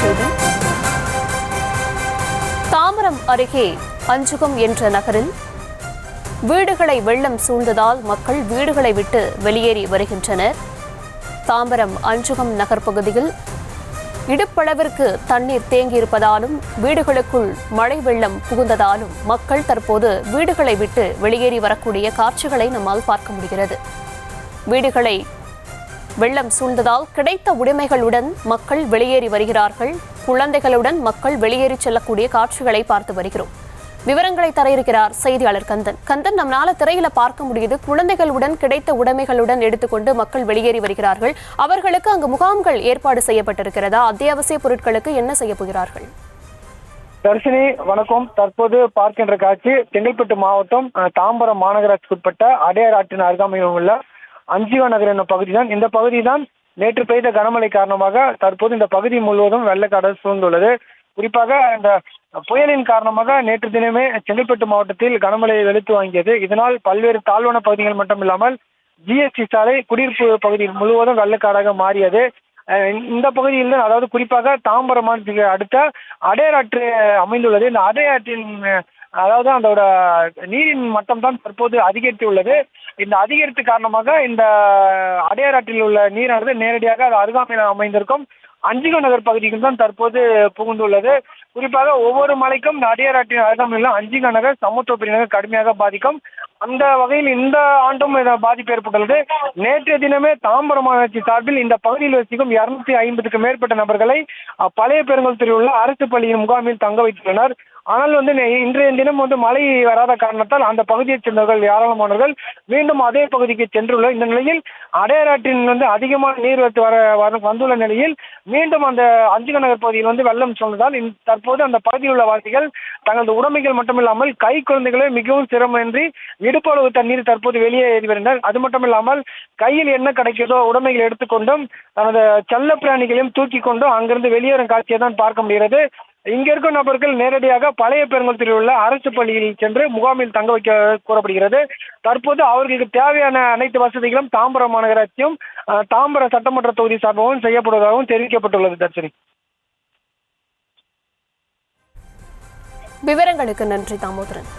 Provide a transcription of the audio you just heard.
செய்தி. தாம்பரம் அருகே அஞ்சுகம் என்ற நகரில் வீடுகளை வெள்ளம் சூழ்ந்ததால் மக்கள் வீடுகளை விட்டு வெளியேறி வருகின்றனர். தாம்பரம் அஞ்சுகம் நகர் பகுதியில் இடுப்பளவிற்கு தண்ணீர் தேங்கியிருப்பதாலும் வீடுகளுக்குள் மழை வெள்ளம் புகுந்ததாலும் மக்கள் தற்போது வீடுகளை விட்டு வெளியேறி வரக்கூடிய காட்சிகளை நம்மால் பார்க்க முடிகிறது. வீடுகளை வெள்ளம் சூழ்ந்ததால் கிடைத்த உடைமைகளுடன் மக்கள் வெளியேறி வருகிறார்கள். குழந்தைகளுடன் மக்கள் வெளியேறி செல்லக்கூடிய காட்சிகளை பார்த்து வருகிறோம். விவரங்களை தர இருக்கிறார் செய்தியாளர் கந்தன். கந்தன், நம்மளால திரையில பார்க்க முடியுது, குழந்தைகளுடன் கிடைத்த உடைமைகளுடன் எடுத்துக்கொண்டு மக்கள் வெளியேறி வருகிறார்கள். அவர்களுக்கு அங்கு முகாம்கள் ஏற்பாடு செய்யப்பட்டிருக்கிறதா? அத்தியாவசிய பொருட்களுக்கு என்ன செய்ய போகிறார்கள்? தர்ஷினி, வணக்கம். தற்போது பார்க்கின்ற காட்சி செங்கல்பட்டு மாவட்டம் தாம்பரம் மாநகராட்சிக்கு உட்பட்ட அடையார் ஆற்றின் அருகாமையில் உள்ள அஞ்சுக நகர் என்ற பகுதி தான். இந்த பகுதி தான் நேற்று பெய்த கனமழை காரணமாக தற்போது இந்த பகுதி முழுவதும் வெள்ளக்காடு சூழ்ந்துள்ளது. குறிப்பாக இந்த புயலின் காரணமாக நேற்று தினமே செங்கல்பட்டு மாவட்டத்தில் கனமழை வெளுத்து வாங்கியது. இதனால் பல்வேறு தாழ்வான பகுதிகள் மட்டுமில்லாமல் ஜிஎஸ்டி சாலை குடியிருப்பு பகுதி முழுவதும் வெள்ளக்காடாக மாறியது. இந்த பகுதியில், அதாவது குறிப்பாக தாம்பரம் அடுத்த அடையார் ஆற்று அமைந்துள்ளது. இந்த அடையார் ஆற்றின் அதாவது அதோட நீரின் மட்டம் தான் தற்போது அதிகரித்து உள்ளது. இந்த அதிகரித்து காரணமாக இந்த அடையார் ஆற்றில் உள்ள நீரானது நேரடியாக அது அருகாமையில் அமைந்திருக்கும் அஞ்சுக நகர் பகுதிக்கு தான் தற்போது புகுந்துள்ளது. குறிப்பாக ஒவ்வொரு மலைக்கும் அடையார் ஆற்றின் அருகாமையில் அஞ்சுக நகர், சமத்துவ நகர் கடுமையாக பாதிக்கும். அந்த வகையில் இந்த ஆண்டும் பாதிப்பு ஏற்பட்டுள்ளது. நேற்றைய தினமே தாம்பரம் மாநகராட்சி சார்பில் இந்த பகுதியில் வசிக்கும் 250க்கும் மேற்பட்ட நபர்களை பழைய பெருங்குளத்தில் உள்ள அரசு பள்ளியின் முகாமில் தங்க வைத்துள்ளனர். ஆனால் இன்றைய தினம் மழை வராத காரணத்தால் அந்த பகுதியைச் சேர்ந்தவர்கள் ஏராளமானவர்கள் மீண்டும் அதே பகுதிக்கு சென்றுள்ளனர். இந்த நிலையில் அடையார் ஆற்றின் அதிகமான நீர்வரத்து வந்துள்ள நிலையில் மீண்டும் அந்த அஞ்சுக நகர் பகுதியில் வெள்ளம் சொன்னதால் தற்போது அந்த பகுதியில் உள்ள வாசிகள் தங்களது உடைமைகள் மட்டுமில்லாமல் கை குழந்தைகளை மிகவும் சிரமமின்றி இடுப்பளவு தண்ணீர் தற்போது வெளியே ஏறி வருகின்றனர். அது மட்டுமில்லாமல் கையில் என்ன கிடைக்கிறதோ உடைமைகள் எடுத்துக்கொண்டும் தனது செல்ல பிராணிகளையும் தூக்கி கொண்டும் அங்கிருந்து வெளியேறும் காட்சியை தான் பார்க்க முடிகிறது. இங்க இருக்கும் நபர்கள் நேரடியாக பழைய பெருங்குளத்தில் உள்ள அரசு பள்ளியில் சென்று முகாமில் தங்க வைக்க கூறப்படுகிறது. தற்போது அவர்களுக்கு தேவையான அனைத்து வசதிகளும் தாம்பரம் மாநகராட்சியும் தாம்பரம் சட்டமன்ற தொகுதி சார்பாகவும் செய்யப்படுவதாகவும் தெரிவிக்கப்பட்டுள்ளது. தர்ஷினி, விவரங்களுக்கு நன்றி தாமோதரன்.